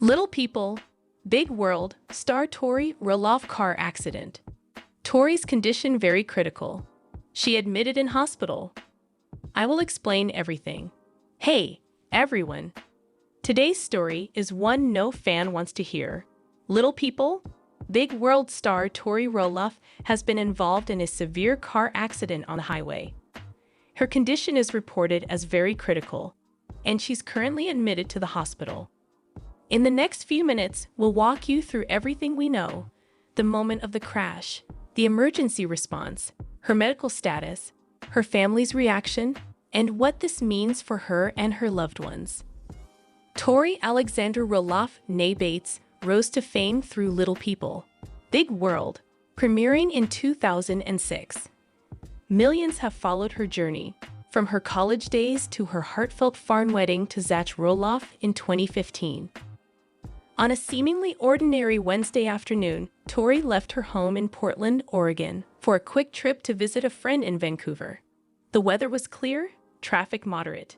Little People, Big World, star Tori Rolof car accident. Tori's condition very critical. She admitted in hospital. I will explain everything. Hey, everyone. Today's story is one no fan wants to hear. Little People, Big World star Tori Rolof has been involved in a severe car accident on the highway. Her condition is reported as very critical, and she's currently admitted to the hospital. In the next few minutes, we'll walk you through everything we know: the moment of the crash, the emergency response, her medical status, her family's reaction, and what this means for her and her loved ones. Tori Alexander Rolloff, née Bates, rose to fame through Little People, Big World, premiering in 2006. Millions have followed her journey, from her college days to her heartfelt farm wedding to Zach Rolloff in 2015. On a seemingly ordinary Wednesday afternoon, Tori left her home in Portland, Oregon, for a quick trip to visit a friend in Vancouver. The weather was clear, traffic moderate.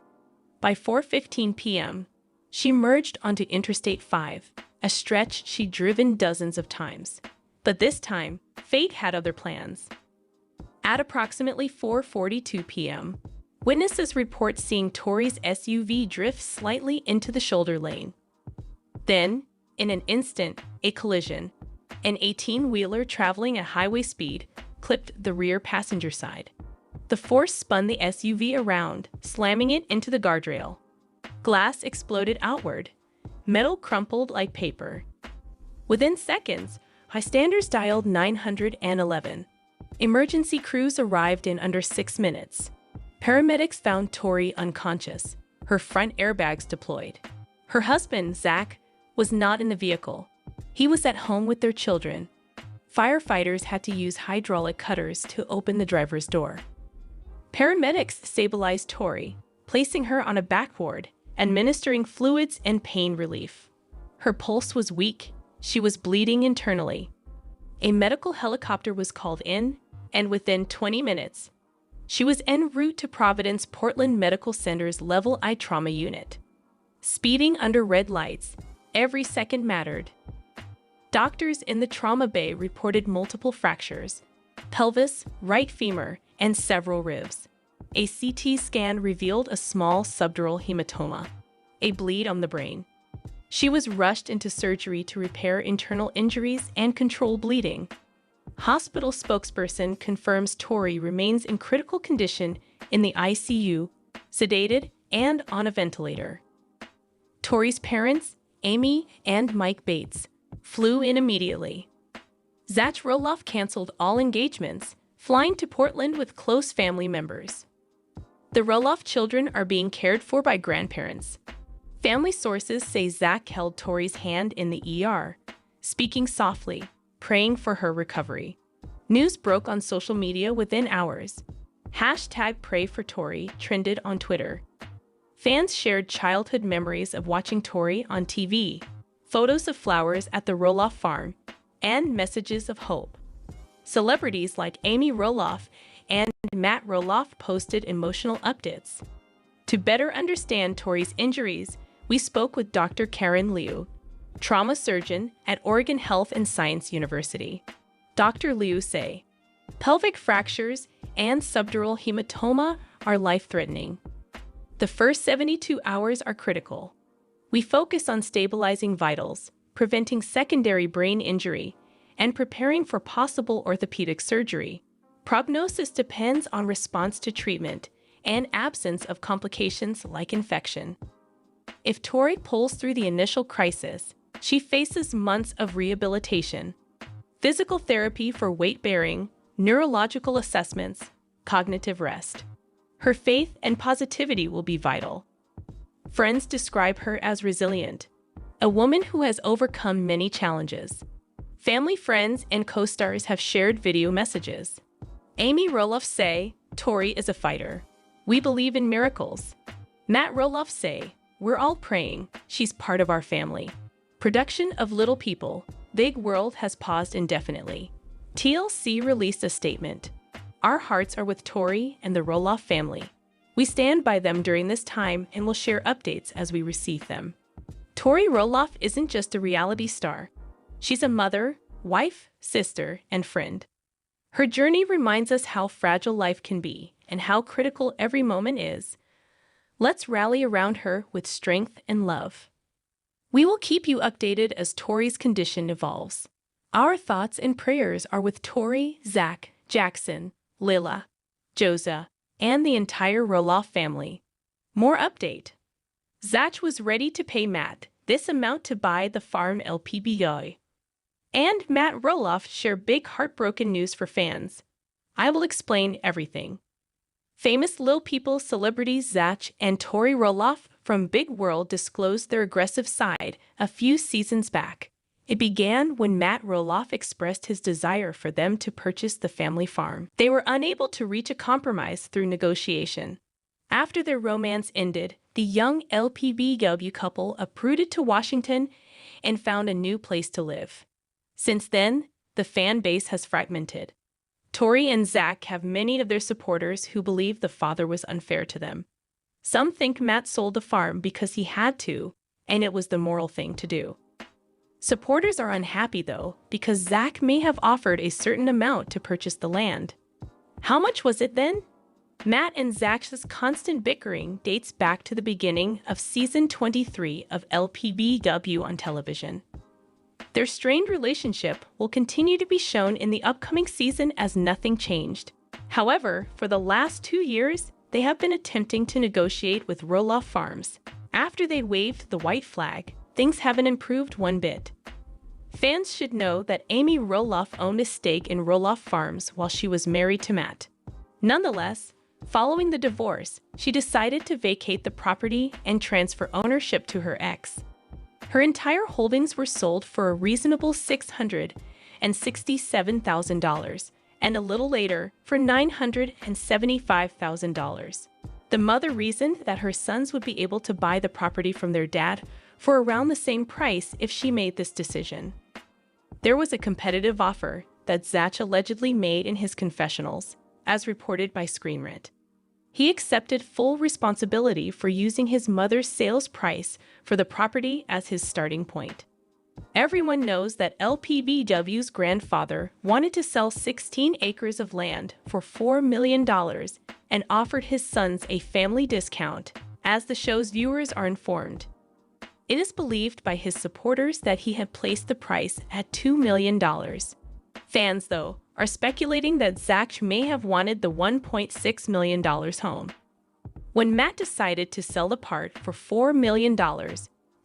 By 4:15 p.m., she merged onto Interstate 5, a stretch she'd driven dozens of times. But this time, fate had other plans. At approximately 4:42 p.m., witnesses report seeing Tori's SUV drift slightly into the shoulder lane. Then, in an instant, a collision. An 18-wheeler traveling at highway speed clipped the rear passenger side. The force spun the SUV around, slamming it into the guardrail. Glass exploded outward. Metal crumpled like paper. Within seconds, bystanders dialed 911. Emergency crews arrived in under 6 minutes. Paramedics found Tori unconscious, her front airbags deployed. Her husband, Zach, was not in the vehicle. He was at home with their children. Firefighters had to use hydraulic cutters to open the driver's door. Paramedics stabilized Tori, placing her on a backboard, administering fluids and pain relief. Her pulse was weak. She was bleeding internally. A medical helicopter was called in, and within 20 minutes, she was en route to Providence Portland Medical Center's Level I trauma unit. Speeding under red lights, every second mattered. Doctors in the trauma bay reported multiple fractures: pelvis, right femur, and several ribs. A CT scan revealed a small subdural hematoma, a bleed on the brain. She was rushed into surgery to repair internal injuries and control bleeding. Hospital spokesperson confirms Tori remains in critical condition in the ICU, sedated and on a ventilator. Tori's parents, Amy and Mike Bates, flew in immediately. Zach Rolloff canceled all engagements, flying to Portland with close family members. The Rolloff children are being cared for by grandparents. Family sources say Zach held Tori's hand in the ER, speaking softly, praying for her recovery. News broke on social media within hours. #PrayForTori trended on Twitter. Fans shared childhood memories of watching Tori on TV, photos of flowers at the Rolloff farm, and messages of hope. Celebrities like Amy Rolloff and Matt Rolloff posted emotional updates. To better understand Tori's injuries, we spoke with Dr. Karen Liu, trauma surgeon at Oregon Health and Science University. Dr. Liu say, pelvic fractures and subdural hematoma are life-threatening. The first 72 hours are critical. We focus on stabilizing vitals, preventing secondary brain injury, and preparing for possible orthopedic surgery. Prognosis depends on response to treatment and absence of complications like infection. If Tori pulls through the initial crisis, she faces months of rehabilitation, physical therapy for weight-bearing, neurological assessments, cognitive rest. Her faith and positivity will be vital. Friends describe her as resilient, a woman who has overcome many challenges. Family, friends, and co-stars have shared video messages. Amy Rolloff say, Tori is a fighter. We believe in miracles. Matt Rolloff say, we're all praying. She's part of our family. Production of Little People, Big World has paused indefinitely. TLC released a statement. Our hearts are with Tori and the Rolloff family. We stand by them during this time and will share updates as we receive them. Tori Rolof isn't just a reality star. She's a mother, wife, sister, and friend. Her journey reminds us how fragile life can be and how critical every moment is. Let's rally around her with strength and love. We will keep you updated as Tori's condition evolves. Our thoughts and prayers are with Tori, Zach, Jackson, Lila, Josa, and the entire Rolloff family. More update. Zach was ready to pay Matt this amount to buy the farm LPBI. And Matt Rolloff share big heartbroken news for fans. I will explain everything. Famous Lil People celebrities Zach and Tori Rolof from Big World disclosed their aggressive side a few seasons back. It began when Matt Rolloff expressed his desire for them to purchase the family farm. They were unable to reach a compromise through negotiation. After their romance ended, the young LPBW couple uprooted to Washington and found a new place to live. Since then, the fan base has fragmented. Tori and Zach have many of their supporters who believe the father was unfair to them. Some think Matt sold the farm because he had to, and it was the moral thing to do. Supporters are unhappy, though, because Zach may have offered a certain amount to purchase the land. How much was it then? Matt and Zach's constant bickering dates back to the beginning of season 23 of LPBW on television. Their strained relationship will continue to be shown in the upcoming season as nothing changed. However, for the last 2 years, they have been attempting to negotiate with Rolloff Farms. After they waved the white flag, things haven't improved one bit. Fans should know that Amy Rolloff owned a stake in Rolloff Farms while she was married to Matt. Nonetheless, following the divorce, she decided to vacate the property and transfer ownership to her ex. Her entire holdings were sold for a reasonable $667,000, and a little later for $975,000. The mother reasoned that her sons would be able to buy the property from their dad for around the same price if she made this decision. There was a competitive offer that Zach allegedly made in his confessionals, as reported by Screen Rant. He accepted full responsibility for using his mother's sales price for the property as his starting point. Everyone knows that LPBW's grandfather wanted to sell 16 acres of land for $4 million and offered his sons a family discount, as the show's viewers are informed. It is believed by his supporters that he had placed the price at $2 million. Fans, though, are speculating that Zach may have wanted the $1.6 million home. When Matt decided to sell the part for $4 million,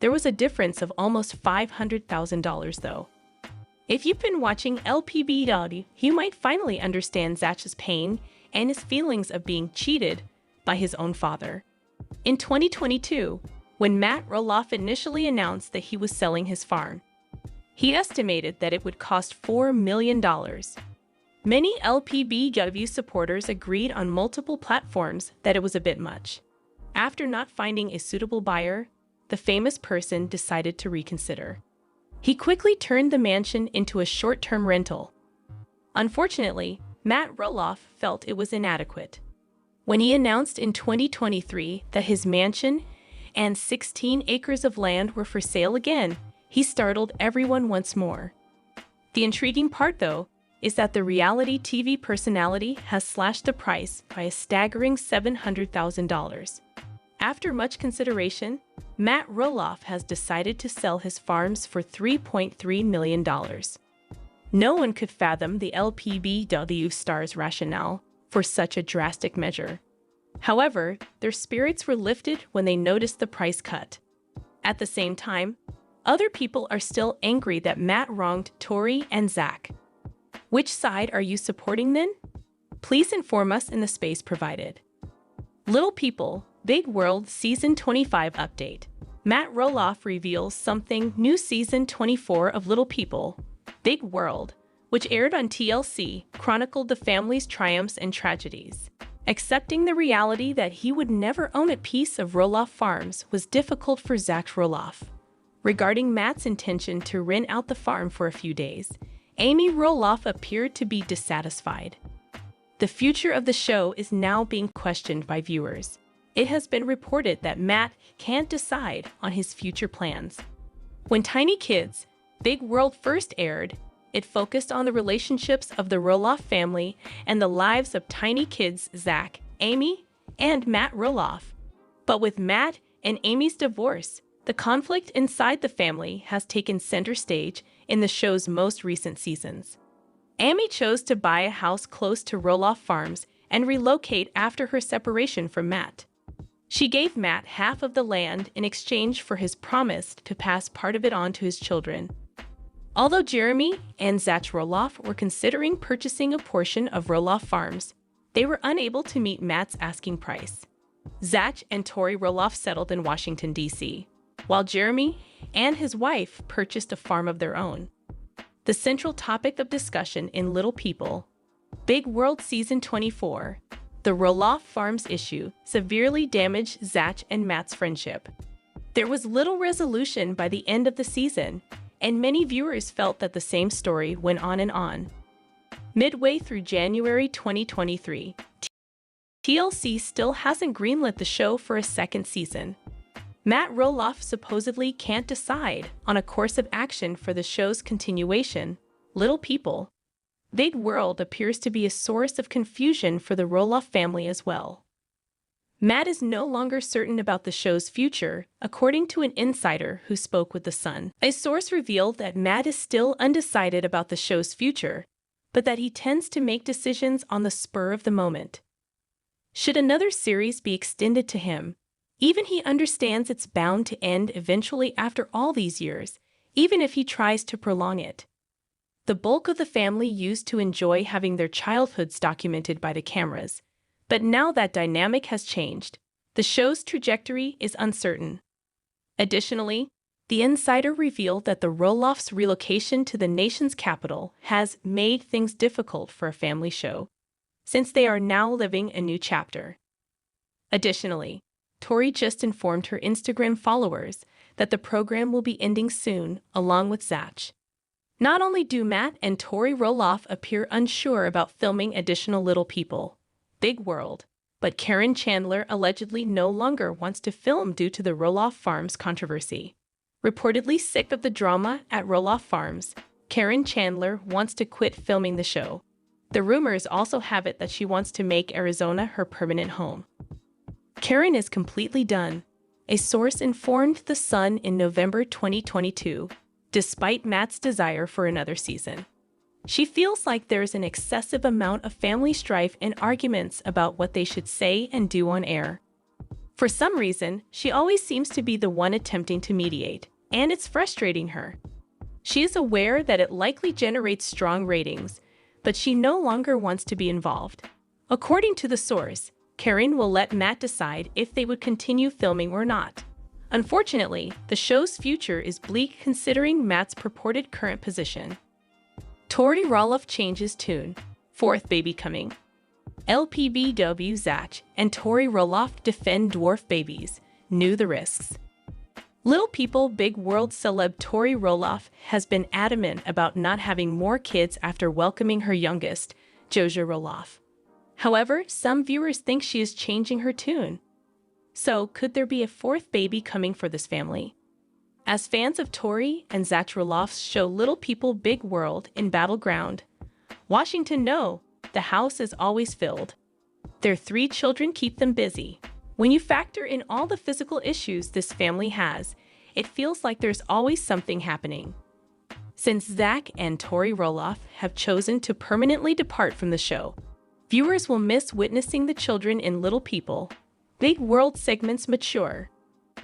there was a difference of almost $500,000, though. If you've been watching LPBW, you might finally understand Zach's pain and his feelings of being cheated by his own father. In 2022, when Matt Rolloff initially announced that he was selling his farm, he estimated that it would cost $4 million. Many LPBW supporters agreed on multiple platforms that it was a bit much. After not finding a suitable buyer, the famous person decided to reconsider. He quickly turned the mansion into a short-term rental. Unfortunately, Matt Rolloff felt it was inadequate. When he announced in 2023 that his mansion and 16 acres of land were for sale again, he startled everyone once more. The intriguing part, though, is that the reality TV personality has slashed the price by a staggering $700,000. After much consideration, Matt Rolloff has decided to sell his farms for $3.3 million. No one could fathom the LPBW star's rationale for such a drastic measure. However, their spirits were lifted when they noticed the price cut. At the same time, other people are still angry that Matt wronged Tori and Zach. Which side are you supporting then? Please inform us in the space provided. Little People, Big World Season 25 Update. Matt Rolloff reveals something new. Season 24 of Little People, Big World, which aired on TLC, chronicled the family's triumphs and tragedies. Accepting the reality that he would never own a piece of Rolloff Farms was difficult for Zach Rolloff. Regarding Matt's intention to rent out the farm for a few days, Amy Rolloff appeared to be dissatisfied. The future of the show is now being questioned by viewers. It has been reported that Matt can't decide on his future plans. When Tiny Kids, Big World first aired, it focused on the relationships of the Rolloff family and the lives of tiny kids Zach, Amy, and Matt Rolloff. But with Matt and Amy's divorce, the conflict inside the family has taken center stage in the show's most recent seasons. Amy chose to buy a house close to Rolloff Farms and relocate after her separation from Matt. She gave Matt half of the land in exchange for his promise to pass part of it on to his children. Although Jeremy and Zach Rolloff were considering purchasing a portion of Rolloff Farms, they were unable to meet Matt's asking price. Zach and Tori Rolof settled in Washington, D.C., while Jeremy and his wife purchased a farm of their own. The central topic of discussion in Little People, Big World Season 24, the Rolloff Farms issue severely damaged Zach and Matt's friendship. There was little resolution by the end of the season, and many viewers felt that the same story went on and on. Midway through January 2023, TLC still hasn't greenlit the show for a second season. Matt Rolloff supposedly can't decide on a course of action for the show's continuation. Little People, Big World appears to be a source of confusion for the Rolloff family as well. Matt is no longer certain about the show's future, according to an insider who spoke with The Sun. A source revealed that Matt is still undecided about the show's future, but that he tends to make decisions on the spur of the moment. Should another series be extended to him, even he understands it's bound to end eventually after all these years, even if he tries to prolong it. The bulk of the family used to enjoy having their childhoods documented by the cameras. But now that dynamic has changed, the show's trajectory is uncertain. Additionally, the insider revealed that the Rolloffs' relocation to the nation's capital has made things difficult for a family show, since they are now living a new chapter. Additionally, Tori just informed her Instagram followers that the program will be ending soon, along with Zach. Not only do Matt and Tori Rolof appear unsure about filming additional Little People, Big World, but Karen Chandler allegedly no longer wants to film due to the Rolloff Farms controversy. Reportedly sick of the drama at Rolloff Farms, Karen Chandler wants to quit filming the show. The rumors also have it that she wants to make Arizona her permanent home. Karen is completely done, a source informed The Sun in November 2022, despite Matt's desire for another season. She feels like there's an excessive amount of family strife and arguments about what they should say and do on air. For some reason, she always seems to be the one attempting to mediate, and it's frustrating her. She is aware that it likely generates strong ratings, but she no longer wants to be involved. According to the source, Karen will let Matt decide if they would continue filming or not. Unfortunately, the show's future is bleak considering Matt's purported current position. Tori Rolof changes tune. Fourth baby coming. LPBW Zach and Tori Rolof defend dwarf babies. Knew the risks. Little People Big World celeb Tori Rolof has been adamant about not having more kids after welcoming her youngest, Joja Roloff. However, some viewers think she is changing her tune. So, could there be a fourth baby coming for this family? As fans of Tori and Zach Rolof's show Little People Big World in Battleground, Washington know the house is always filled. Their 3 children keep them busy. When you factor in all the physical issues this family has, it feels like there's always something happening. Since Zach and Tori Rolof have chosen to permanently depart from the show, viewers will miss witnessing the children in Little People Big World segments mature.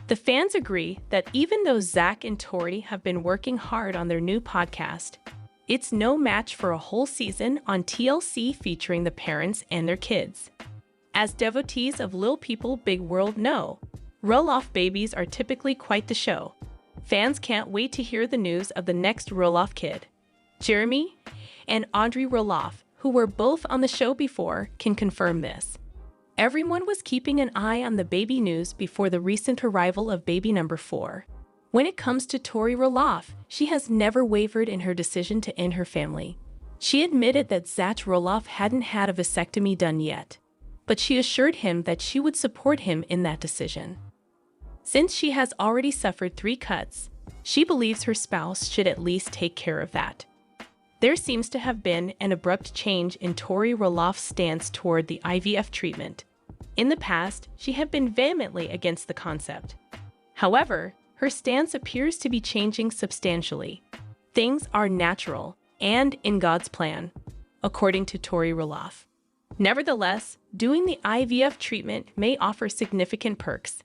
The fans agree that even though Zach and Tori have been working hard on their new podcast, it's no match for a whole season on TLC featuring the parents and their kids. As devotees of Little People Big World know, Rolloff babies are typically quite the show. Fans can't wait to hear the news of the next Rolloff kid. Jeremy and Audrey Roloff, who were both on the show before, can confirm this. Everyone was keeping an eye on the baby news before the recent arrival of baby number 4. When it comes to Tori Rolof, she has never wavered in her decision to end her family. She admitted that Zach Roloff hadn't had a vasectomy done yet. but she assured him that she would support him in that decision. Since she has already suffered 3 cuts, she believes her spouse should at least take care of that. There seems to have been an abrupt change in Tori Rolof's stance toward the IVF treatment. In the past, she had been vehemently against the concept. However, her stance appears to be changing substantially. Things are natural and in God's plan, according to Tori Rolof. Nevertheless, doing the IVF treatment may offer significant perks.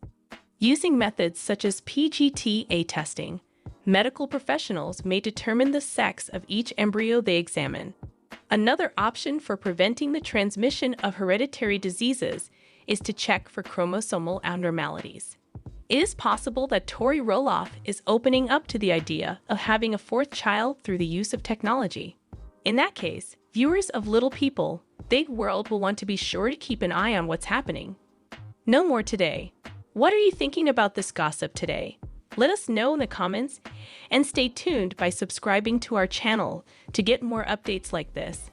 Using methods such as PGTA testing, medical professionals may determine the sex of each embryo they examine. Another option for preventing the transmission of hereditary diseases is to check for chromosomal abnormalities. It is possible that Tori Rolof is opening up to the idea of having a 4th child through the use of technology. In that case, viewers of Little People, Big World will want to be sure to keep an eye on what's happening. No more today. What are you thinking about this gossip today? Let us know in the comments, and stay tuned by subscribing to our channel to get more updates like this.